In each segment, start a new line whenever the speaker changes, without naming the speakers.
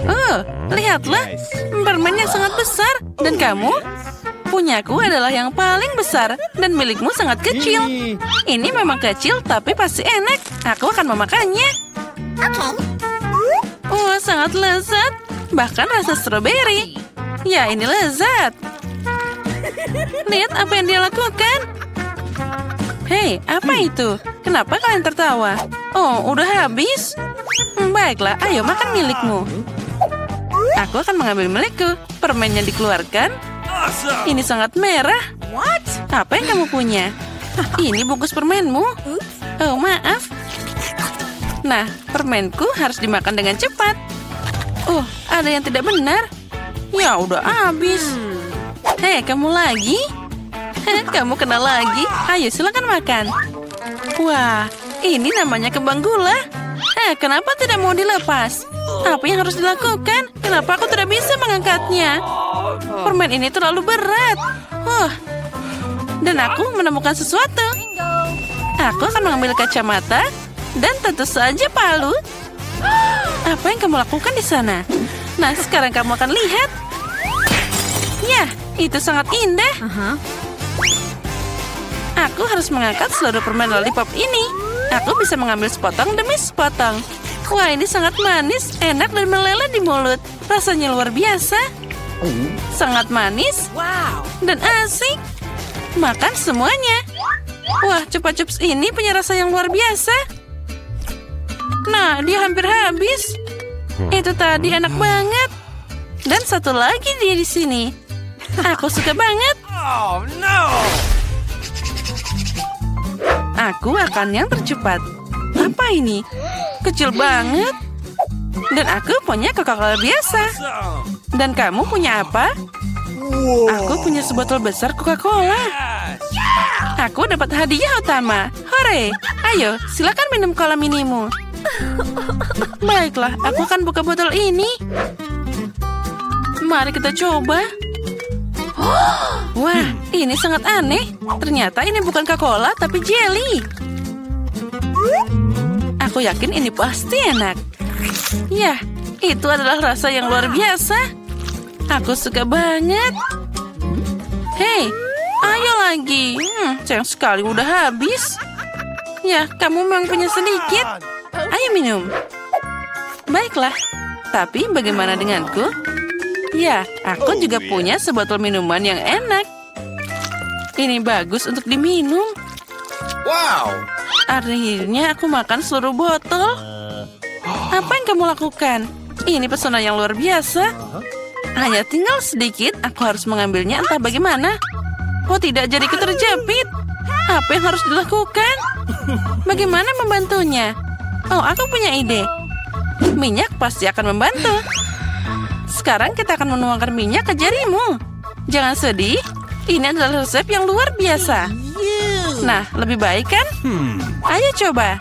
Oh, lihatlah. Permen yang sangat besar. Dan kamu? Punyaku adalah yang paling besar. Dan milikmu sangat kecil. Ini memang kecil, tapi pasti enak. Aku akan memakannya. Oh, sangat lezat. Bahkan rasa stroberi. Ya, ini lezat. Lihat apa yang dia lakukan. Hei, apa itu? Kenapa kalian tertawa? Oh, udah habis? Baiklah, ayo makan milikmu. Aku akan mengambil milikku. Permennya dikeluarkan. Ini sangat merah. Apa yang kamu punya? Ini bungkus permenmu. Oh, maaf. Nah, permenku harus dimakan dengan cepat. Oh, ada yang tidak benar. Ya, udah habis. Hei, kamu lagi? Kamu kena lagi. Ayo, silakan makan. Wah, ini namanya kembang gula. Kenapa tidak mau dilepas? Apa yang harus dilakukan? Kenapa aku tidak bisa mengangkatnya? Permen ini terlalu berat. Dan aku menemukan sesuatu. Aku akan mengambil kacamata dan tentu saja palu. Apa yang kamu lakukan di sana? Nah, sekarang kamu akan lihat. Ya, itu sangat indah. Aku harus mengangkat seluruh permen lollipop ini. Aku bisa mengambil sepotong demi sepotong. Wah, ini sangat manis, enak dan meleleh di mulut. Rasanya luar biasa. Sangat manis dan asik. Makan semuanya. Wah, Chupa Chups ini punya rasa yang luar biasa. Nah, dia hampir habis. Itu tadi enak banget. Dan satu lagi dia di sini. Aku suka banget.
Oh, no!
Aku akan yang tercepat. Apa ini? Kecil banget. Dan aku punya Coca-Cola biasa. Dan kamu punya apa? Aku punya sebotol besar Coca-Cola. Aku dapat hadiah utama. Hore! Ayo, silakan minum cola minimu. Baiklah, aku akan buka botol ini. Mari kita coba. Wah, ini sangat aneh. Ternyata ini bukan Coca-Cola, tapi jelly. Aku yakin ini pasti enak. Ya, itu adalah rasa yang luar biasa. Aku suka banget. Hei, ayo lagi. Sayang sekali udah habis. Ya, kamu memang punya sedikit. Ayo minum. Baiklah, tapi bagaimana denganku? Ya, aku juga punya sebotol minuman yang enak. Ini bagus untuk diminum.
Wow!
Akhirnya aku makan seluruh botol. Apa yang kamu lakukan? Ini pesona yang luar biasa. Hanya tinggal sedikit, aku harus mengambilnya entah bagaimana. Oh tidak, jariku terjepit. Apa yang harus dilakukan? Bagaimana membantunya? Oh, aku punya ide. Minyak pasti akan membantu. Sekarang kita akan menuangkan minyak ke jarimu. Jangan sedih, ini adalah resep yang luar biasa. Nah, lebih baik kan? Ayo coba.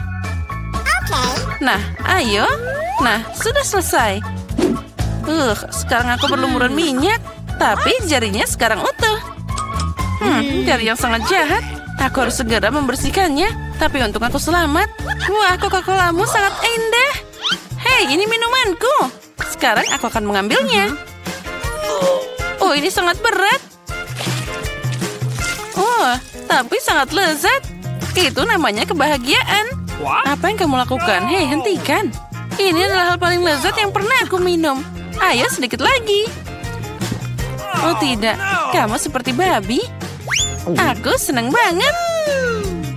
Nah, ayo. Nah, sudah selesai. Sekarang aku berlumuran minyak. Tapi jarinya sekarang utuh. Jari yang sangat jahat. Aku harus segera membersihkannya. Tapi untung aku selamat. Wah, Coca-Colamu sangat indah. Hei, ini minumanku. Sekarang aku akan mengambilnya. Oh, ini sangat berat. Oh, tapi sangat lezat. Itu namanya kebahagiaan. Apa yang kamu lakukan? Hei, hentikan. Ini adalah hal paling lezat yang pernah aku minum. Ayo, sedikit lagi. Oh tidak, kamu seperti babi. Aku senang banget.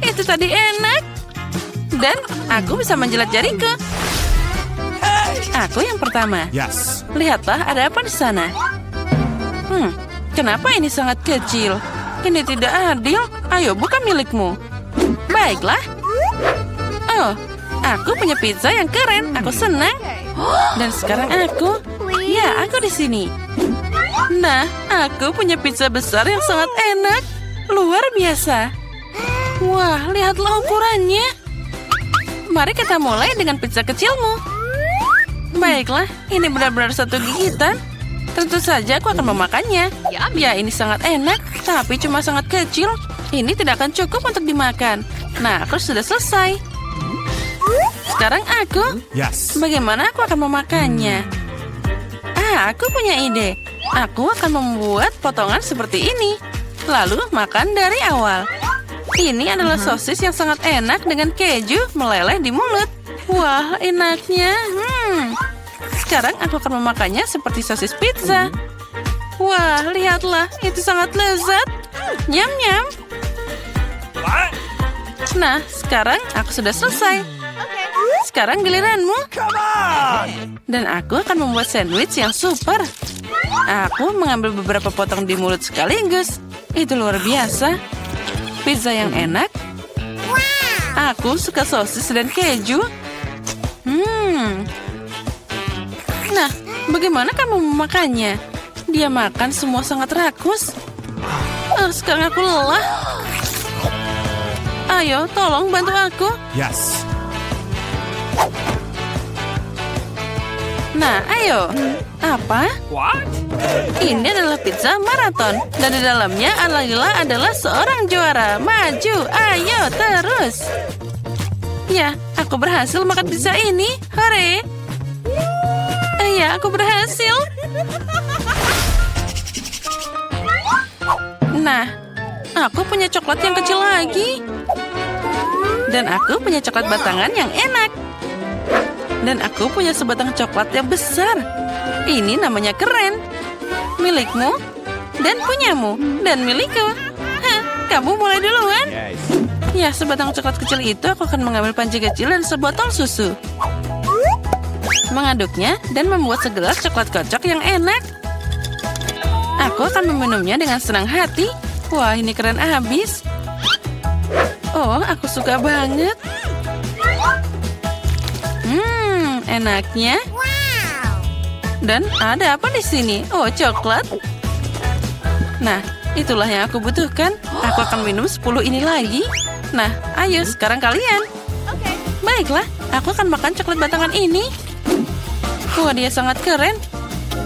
Itu tadi enak. Dan aku bisa menjilat jariku. Aku yang pertama.
Yes.
Lihatlah, ada apa di sana? Kenapa ini sangat kecil? Ini tidak adil. Ayo, buka milikmu. Baiklah. Oh, aku punya pizza yang keren. Aku senang. Dan sekarang aku. Ya, aku di sini. Nah, aku punya pizza besar yang sangat enak. Luar biasa. Wah, lihatlah ukurannya. Mari kita mulai dengan pizza kecilmu. Baiklah, ini benar-benar satu gigitan. Tentu saja aku akan memakannya. Ya, ini sangat enak, tapi cuma sangat kecil. Ini tidak akan cukup untuk dimakan. Nah, aku sudah selesai. Sekarang aku.
Yes.
Bagaimana aku akan memakannya? Aku punya ide. Aku akan membuat potongan seperti ini. Lalu makan dari awal. Ini adalah sosis yang sangat enak dengan keju meleleh di mulut. Wah, enaknya. Sekarang aku akan memakannya seperti sosis pizza. Wah, lihatlah. Itu sangat lezat. Nyam-nyam. Nah, sekarang aku sudah selesai. Sekarang giliranmu. Dan aku akan membuat sandwich yang super. Aku mengambil beberapa potong di mulut sekaligus. Itu luar biasa. Pizza yang enak. Aku suka sosis dan keju. Nah, bagaimana kamu memakannya? Dia makan semua sangat rakus. Sekarang aku lelah. Ayo, tolong bantu aku.
Yes.
Nah, ayo. Apa?
What?
Ini adalah pizza maraton. Dan di dalamnya adalah seorang juara. Maju, ayo terus. Ya, aku berhasil makan pizza ini. Hore. Ya, aku berhasil. Nah, aku punya coklat yang kecil lagi. Dan aku punya coklat batangan yang enak. Dan aku punya sebatang coklat yang besar. Ini namanya keren. Milikmu, dan punyamu, dan milikku. Kamu mulai duluan. Ya, sebatang coklat kecil itu aku akan mengambil panci kecil dan sebotol susu. Mengaduknya dan membuat segelas coklat kocok yang enak. Aku akan meminumnya dengan senang hati. Wah, ini keren abis. Oh, aku suka banget. Enaknya. Dan ada apa di sini? Oh, coklat. Nah, itulah yang aku butuhkan. Aku akan minum 10 ini lagi. Nah, ayo sekarang kalian. Baiklah, aku akan makan coklat batangan ini. Wah, dia sangat keren.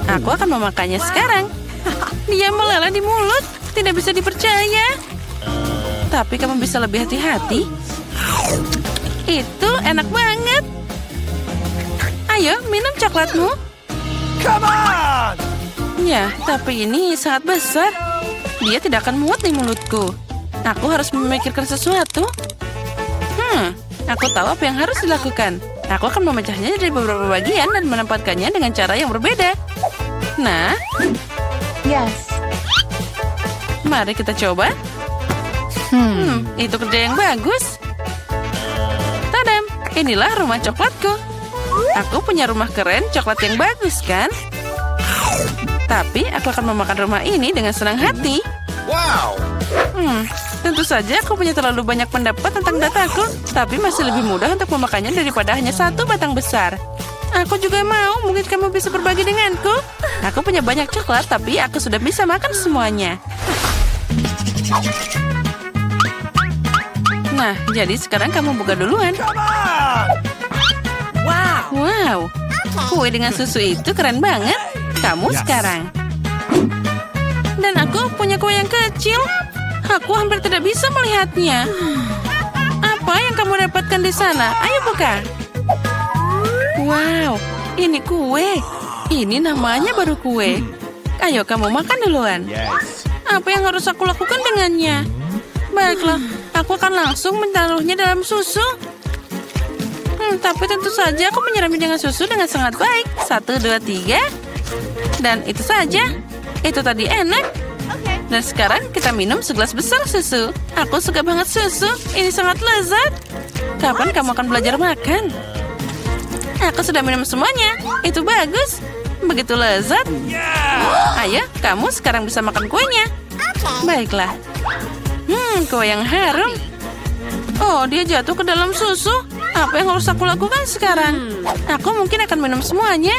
Aku akan memakannya sekarang. Dia meleleh di mulut. Tidak bisa dipercaya. Tapi kamu bisa lebih hati-hati. Itu enak banget. Ayo, minum coklatmu.
Come on!
Ya, tapi ini sangat besar. Dia tidak akan muat di mulutku. Aku harus memikirkan sesuatu. Aku tahu apa yang harus dilakukan. Aku akan memecahnya dari beberapa bagian dan menempatkannya dengan cara yang berbeda. Nah.
Yes.
Mari kita coba. Itu kerja yang bagus. Tadam, inilah rumah coklatku. Aku punya rumah keren coklat yang bagus, kan? Tapi aku akan memakan rumah ini dengan senang hati.
Wow!
Tentu saja aku punya terlalu banyak pendapat tentang dataku, tapi masih lebih mudah untuk memakannya daripada hanya satu batang besar. Aku juga mau, mungkin kamu bisa berbagi denganku. Aku punya banyak coklat, tapi aku sudah bisa makan semuanya. Nah, jadi sekarang kamu buka duluan. Wow, kue dengan susu itu keren banget. Kamu sekarang. Dan aku punya kue yang kecil. Aku hampir tidak bisa melihatnya. Apa yang kamu dapatkan di sana? Ayo buka. Wow, ini kue. Ini namanya baru kue. Ayo kamu makan duluan. Apa yang harus aku lakukan dengannya? Baiklah, aku akan langsung menaruhnya dalam susu. Tapi tentu saja aku menyiramnya dengan susu dengan sangat baik. 1, 2, 3. Dan itu saja. Itu tadi enak. Dan sekarang kita minum segelas besar susu. Aku suka banget susu. Ini sangat lezat. Kapan kamu akan belajar makan? Aku sudah minum semuanya. Itu bagus. Begitu lezat. Ayo, kamu sekarang bisa makan kuenya. Baiklah. Kue yang harum. Oh, dia jatuh ke dalam susu. Apa yang harus aku lakukan sekarang? Aku mungkin akan minum semuanya.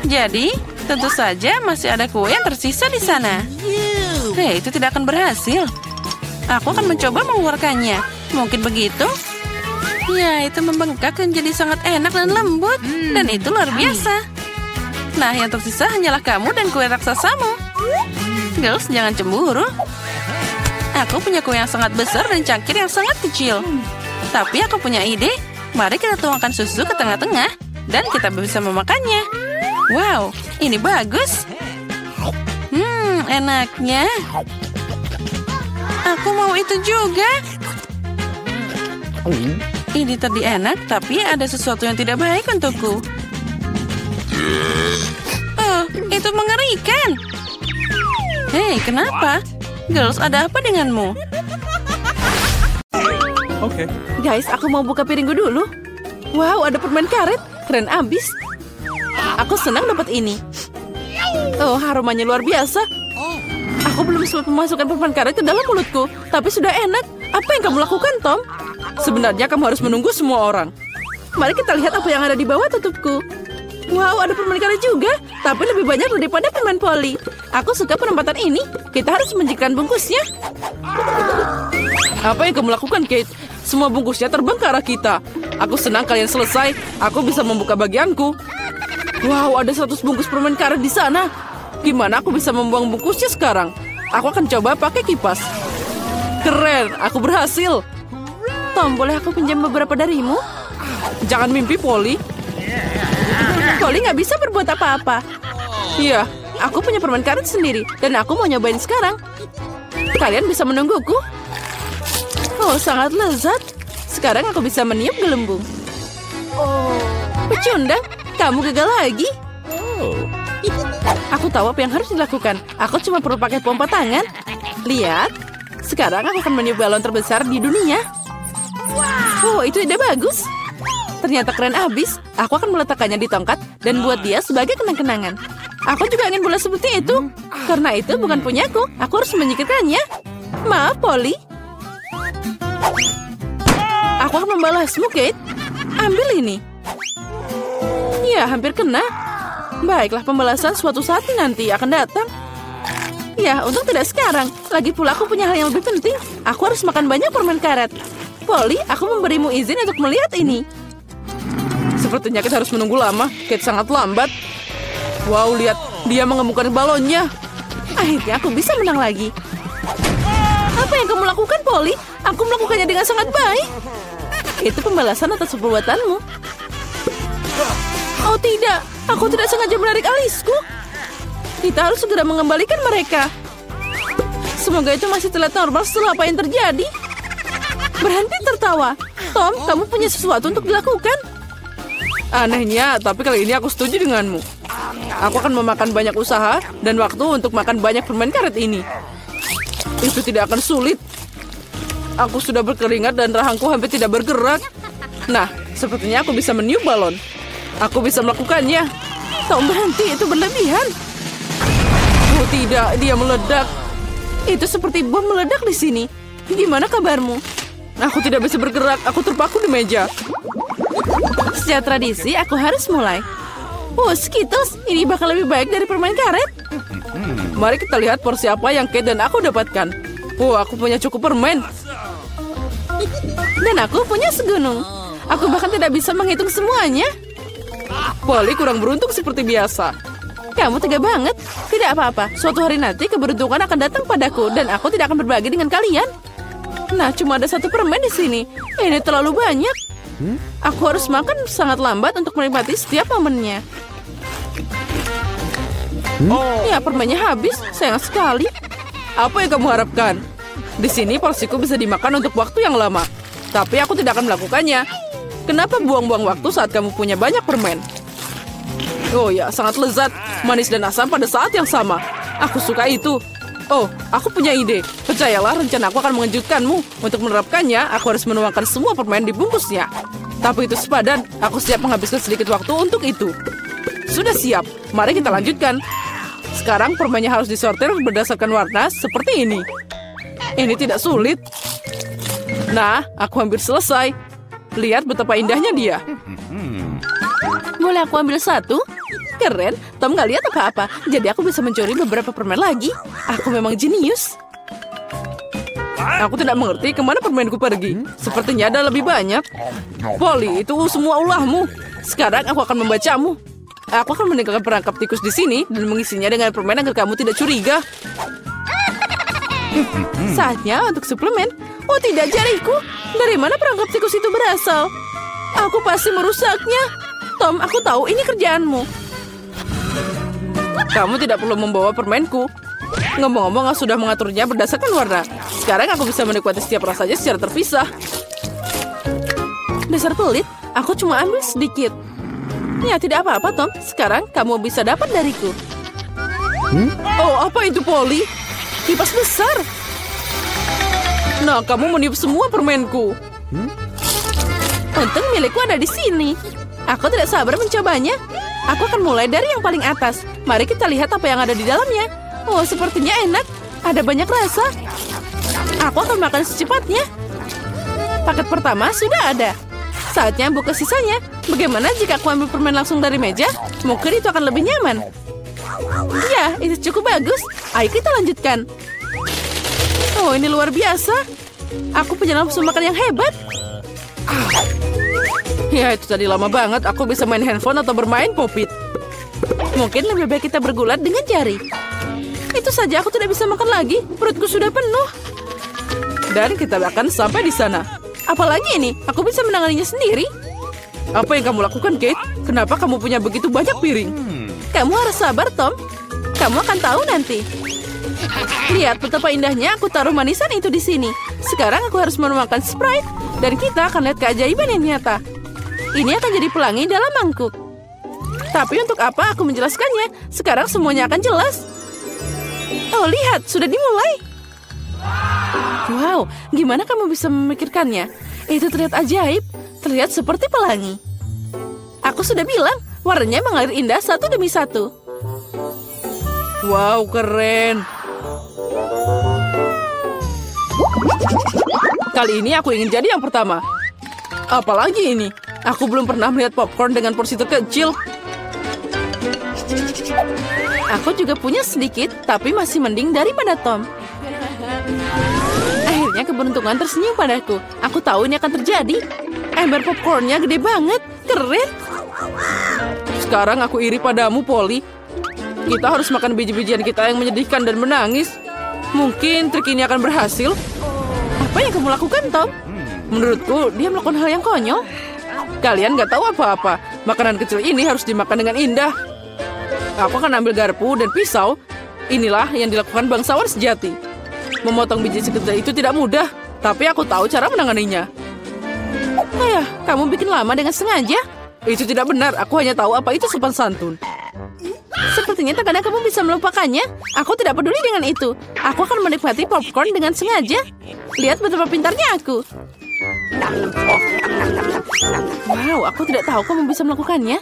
Jadi, tentu saja masih ada kue yang tersisa di sana. Hei, itu tidak akan berhasil. Aku akan mencoba mengeluarkannya. Mungkin begitu? Ya, itu membengkak menjadi sangat enak dan lembut. Dan itu luar biasa. Nah, yang tersisa hanyalah kamu dan kue raksasamu. Girls, jangan cemburu. Aku punya kue yang sangat besar dan cangkir yang sangat kecil. Tapi aku punya ide. Mari kita tuangkan susu ke tengah-tengah. Dan kita bisa memakannya. Wow, ini bagus. Enaknya. Aku mau itu juga. Ini tadi enak, tapi ada sesuatu yang tidak baik untukku. Oh, itu mengerikan. Hei, kenapa? Girls, ada apa denganmu?
Okay.
Guys, aku mau buka piringku dulu. Wow, ada permen karet. Keren abis. Aku senang dapat ini. Oh, aromanya luar biasa. Aku belum sempat memasukkan permen karet ke dalam mulutku, tapi sudah enak. Apa yang kamu lakukan, Tom? Sebenarnya kamu harus menunggu semua orang. Mari kita lihat apa yang ada di bawah tutupku. Wow, ada permen karet juga, tapi lebih banyak daripada permen poli. Aku suka penempatan ini. Kita harus menjikkan bungkusnya. Apa yang kamu lakukan, Kate? Semua bungkusnya terbang ke arah kita. Aku senang kalian selesai. Aku bisa membuka bagianku. Wow, ada 100 bungkus permen karet di sana. Gimana aku bisa membuang bungkusnya sekarang? Aku akan coba pakai kipas. Keren, aku berhasil. Tom, boleh aku pinjam beberapa darimu? Jangan mimpi, Polly. Polly nggak bisa berbuat apa-apa. Iya, aku punya permen karet sendiri. Dan aku mau nyobain sekarang. Kalian bisa menungguku? Oh, sangat lezat. Sekarang aku bisa meniup gelembung. Oh, pecundang, kamu gagal lagi. Aku tahu apa yang harus dilakukan. Aku cuma perlu pakai pompa tangan. Lihat, sekarang aku akan meniup balon terbesar di dunia. Oh, itu ide bagus. Ternyata keren abis. Aku akan meletakkannya di tongkat dan buat dia sebagai kenang-kenangan. Aku juga ingin bola seperti itu. Karena itu bukan punyaku. Aku harus menyingkirkannya. Maaf, Polly. Aku akan membalasmu, Kate. Ambil ini. Ya, hampir kena. Baiklah, pembalasan suatu saat nanti akan datang. Ya, untung tidak sekarang. Lagi pula aku punya hal yang lebih penting. Aku harus makan banyak permen karet. Polly, aku memberimu izin untuk melihat ini. Sepertinya kita harus menunggu lama. Kate sangat lambat. Wow, lihat. Dia mengemukkan balonnya. Akhirnya aku bisa menang lagi. Apa yang kamu lakukan, Polly? Aku melakukannya dengan sangat baik. Itu pembalasan atas perbuatanmu. Oh tidak, aku tidak sengaja menarik alisku. Kita harus segera mengembalikan mereka. Semoga itu masih terlihat normal setelah apa yang terjadi. Berhenti tertawa. Tom, kamu punya sesuatu untuk dilakukan. Anehnya, tapi kali ini aku setuju denganmu. Aku akan memakan banyak usaha dan waktu untuk makan banyak permen karet ini. Itu tidak akan sulit. Aku sudah berkeringat dan rahangku hampir tidak bergerak. Nah, sepertinya aku bisa meniup balon. Aku bisa melakukannya. Tom, berhenti, itu berlebihan. Oh tidak, dia meledak. Itu seperti bom meledak di sini. Gimana kabarmu? Aku tidak bisa bergerak, aku terpaku di meja. Sejak tradisi, aku harus mulai. Oh, Skittles, ini bakal lebih baik dari permen karet. Mari kita lihat porsi apa yang Kate dan aku dapatkan. Oh, aku punya cukup permen. Dan aku punya segunung. Aku bahkan tidak bisa menghitung semuanya. Polly kurang beruntung seperti biasa. Kamu tega banget. Tidak apa-apa, suatu hari nanti keberuntungan akan datang padaku dan aku tidak akan berbagi dengan kalian. Nah, cuma ada 1 permen di sini. Ini terlalu banyak. Aku harus makan sangat lambat untuk menikmati setiap momennya. Ya, permennya habis. Sayang sekali. Apa yang kamu harapkan? Di sini porsiku bisa dimakan untuk waktu yang lama. Tapi aku tidak akan melakukannya. Kenapa buang-buang waktu saat kamu punya banyak permen? Oh ya, sangat lezat. Manis dan asam pada saat yang sama. Aku suka itu. Oh, aku punya ide. Percayalah, rencana aku akan mengejutkanmu. Untuk menerapkannya, aku harus menuangkan semua permen di bungkusnya. Tapi itu sepadan. Aku siap menghabiskan sedikit waktu untuk itu. Sudah siap. Mari kita lanjutkan. Sekarang permennya harus disortir berdasarkan warna seperti ini. Ini tidak sulit. Nah, aku hampir selesai. Lihat betapa indahnya dia. Boleh aku ambil 1? Keren, Tom gak lihat apa-apa. Jadi aku bisa mencuri beberapa permen lagi. Aku memang jenius. Aku tidak mengerti kemana permenku pergi. Sepertinya ada lebih banyak. Polly, itu semua ulahmu. Sekarang aku akan membacamu. Aku akan meninggalkan perangkap tikus di sini dan mengisinya dengan permen agar kamu tidak curiga. Saatnya untuk suplemen. Oh tidak, jariku. Dari mana perangkap tikus itu berasal? Aku pasti merusaknya. Tom, aku tahu ini kerjaanmu.
Kamu tidak perlu membawa permenku. Ngomong-ngomong, aku sudah mengaturnya berdasarkan warna. Sekarang aku bisa menikmati setiap rasanya secara terpisah. Dasar pelit, aku cuma ambil sedikit. Ya, tidak apa-apa, Tom. Sekarang kamu bisa dapat dariku. Oh, apa itu, Polly? Kipas besar. Nah, kamu meniup semua permenku. Untung milikku ada di sini. Aku tidak sabar mencobanya. Aku akan mulai dari yang paling atas. Mari kita lihat apa yang ada di dalamnya. Oh, sepertinya enak. Ada banyak rasa. Aku akan makan secepatnya. Paket pertama sudah ada. Saatnya buka sisanya. Bagaimana jika aku ambil permen langsung dari meja? Mungkin itu akan lebih nyaman. Ya, itu cukup bagus. Ayo kita lanjutkan. Oh, ini luar biasa. Aku punya nafsu makan yang hebat. Ya, itu tadi lama banget. Aku bisa main handphone atau bermain popit. Mungkin lebih baik kita bergulat dengan jari. Itu saja, aku tidak bisa makan lagi. Perutku sudah penuh. Dan kita akan sampai di sana. Apalagi ini, aku bisa menanganinya sendiri. Apa yang kamu lakukan, Kate? Kenapa kamu punya begitu banyak piring? Kamu harus sabar, Tom. Kamu akan tahu nanti. Lihat betapa indahnya aku taruh manisan itu di sini. Sekarang aku harus menuangkan Sprite. Dan kita akan lihat keajaiban yang nyata. Ini akan jadi pelangi dalam mangkuk. Tapi untuk apa aku menjelaskannya? Sekarang semuanya akan jelas. Oh, lihat, sudah dimulai. Wow, gimana kamu bisa memikirkannya? Itu terlihat ajaib. Terlihat seperti pelangi. Aku sudah bilang, warnanya mengalir indah satu demi satu. Wow, keren. Kali ini aku ingin jadi yang pertama. Apalagi ini? Aku belum pernah melihat popcorn dengan porsi terkecil. Aku juga punya sedikit, tapi masih mending daripada Tom. Akhirnya keberuntungan tersenyum padaku. Aku tahu ini akan terjadi. Ember popcornnya gede banget. Keren. Sekarang aku iri padamu, Polly. Kita harus makan biji-bijian kita yang menyedihkan dan menangis. Mungkin trik ini akan berhasil. Apa yang kamu lakukan, Tom? Menurutku, dia melakukan hal yang konyol. Kalian gak tahu apa-apa. Makanan kecil ini harus dimakan dengan indah. Aku akan ambil garpu dan pisau. Inilah yang dilakukan bangsawan sejati. Memotong biji sekecil itu tidak mudah, tapi aku tahu cara menanganinya. Ayah, kamu bikin lama dengan sengaja? Itu tidak benar, aku hanya tahu apa itu sopan santun. Sepertinya terkadang kamu bisa melupakannya. Aku tidak peduli dengan itu. Aku akan menikmati popcorn dengan sengaja. Lihat betapa pintarnya aku. Wow, aku tidak tahu kamu bisa melakukannya.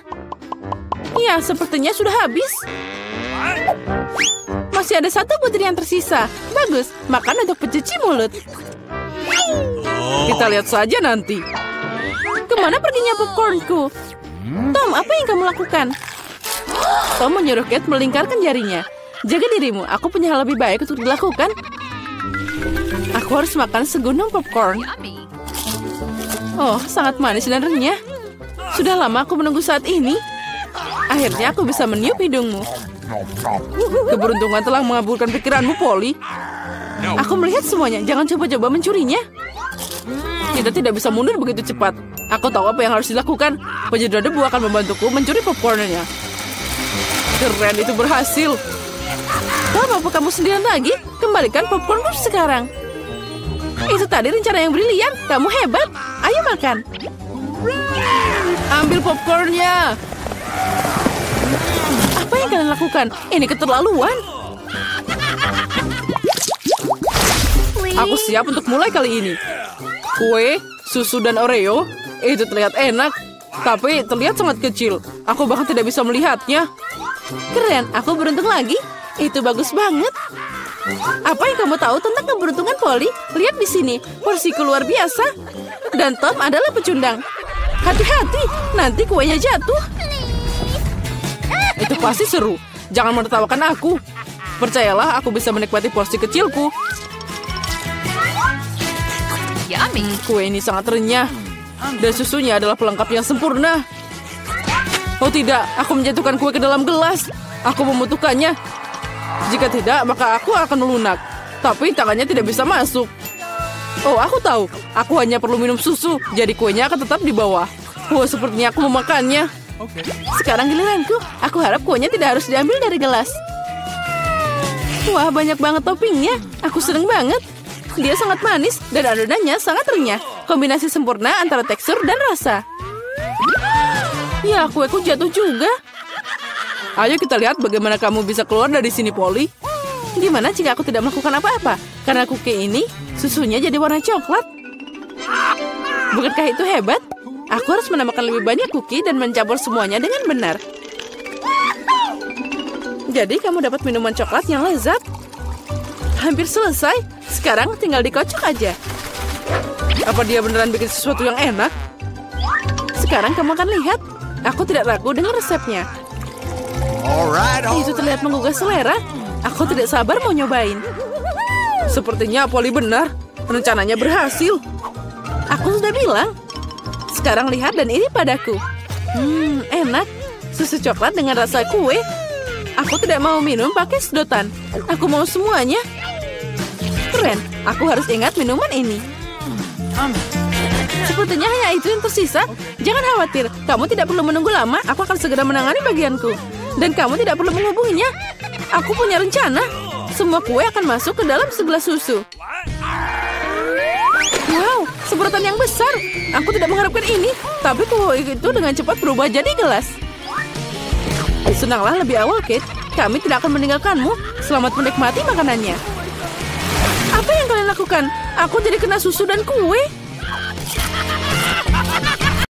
Ya, sepertinya sudah habis. Masih ada satu butir yang tersisa. Bagus, makan untuk pencuci mulut. Kita lihat saja nanti. Kemana perginya popcornku? Tom, apa yang kamu lakukan? Tom menyuruh Kate melingkarkan jarinya. Jaga dirimu, aku punya hal lebih baik untuk dilakukan. Aku harus makan segunung popcorn. Oh, sangat manis dan renyah. Sudah lama aku menunggu saat ini. Akhirnya aku bisa meniup hidungmu. Keberuntungan telah mengabulkan pikiranmu, Polly. Aku melihat semuanya, jangan coba-coba mencurinya. Kita tidak bisa mundur begitu cepat. Aku tahu apa yang harus dilakukan. Penyedot debu akan membantuku mencuri popcornnya. Keren, itu berhasil. Tom, apa kamu sendirian lagi? Kembalikan popcornku sekarang. Itu tadi rencana yang brilian. Kamu hebat. Ayo makan. Ambil popcornnya. Apa yang kalian lakukan? Ini keterlaluan. Aku siap untuk mulai kali ini. Kue, susu, dan Oreo. Itu terlihat enak. Tapi terlihat sangat kecil. Aku bahkan tidak bisa melihatnya. Keren, aku beruntung lagi. Itu bagus banget. Apa yang kamu tahu tentang keberuntungan, Polly? Lihat di sini, porsiku luar biasa. Dan Tom adalah pecundang. Hati-hati, nanti kuenya jatuh. Itu pasti seru. Jangan menertawakan aku. Percayalah, aku bisa menikmati porsi kecilku. Kue ini sangat renyah. Dan susunya adalah pelengkap yang sempurna. Oh tidak, aku menjatuhkan kue ke dalam gelas. Aku membutuhkannya. Jika tidak, maka aku akan melunak. Tapi tangannya tidak bisa masuk. Oh, aku tahu. Aku hanya perlu minum susu. Jadi kuenya akan tetap di bawah. Oh, sepertinya aku memakannya. Sekarang giliranku. Aku harap kuenya tidak harus diambil dari gelas. Wah, banyak banget toppingnya. Aku seneng banget. Dia sangat manis dan adonannya sangat renyah. Kombinasi sempurna antara tekstur dan rasa. Ya, kueku jatuh juga. Ayo kita lihat bagaimana kamu bisa keluar dari sini, Polly. Gimana jika aku tidak melakukan apa-apa? Karena cookie ini, susunya jadi warna coklat. Bukankah itu hebat? Aku harus menambahkan lebih banyak cookie dan mencampur semuanya dengan benar. Jadi kamu dapat minuman coklat yang lezat. Hampir selesai. Sekarang tinggal dikocok aja. Apa dia beneran bikin sesuatu yang enak? Sekarang kamu akan lihat. Aku tidak ragu dengan resepnya. Itu terlihat menggugah selera. Aku tidak sabar mau nyobain. Sepertinya Polly benar. Rencananya berhasil. Aku sudah bilang. Sekarang lihat dan iri padaku. Enak. Susu coklat dengan rasa kue. Aku tidak mau minum pakai sedotan. Aku mau semuanya. Keren. Aku harus ingat minuman ini. Sepertinya hanya itu yang tersisa. Jangan khawatir. Kamu tidak perlu menunggu lama. Aku akan segera menangani bagianku. Dan kamu tidak perlu menghubunginya. Aku punya rencana. Semua kue akan masuk ke dalam segelas susu. Wow, semprotan yang besar. Aku tidak mengharapkan ini. Tapi kue itu dengan cepat berubah jadi gelas. Senanglah lebih awal, Kate. Kami tidak akan meninggalkanmu. Selamat menikmati makanannya. Apa yang kalian lakukan? Aku jadi kena susu dan kue.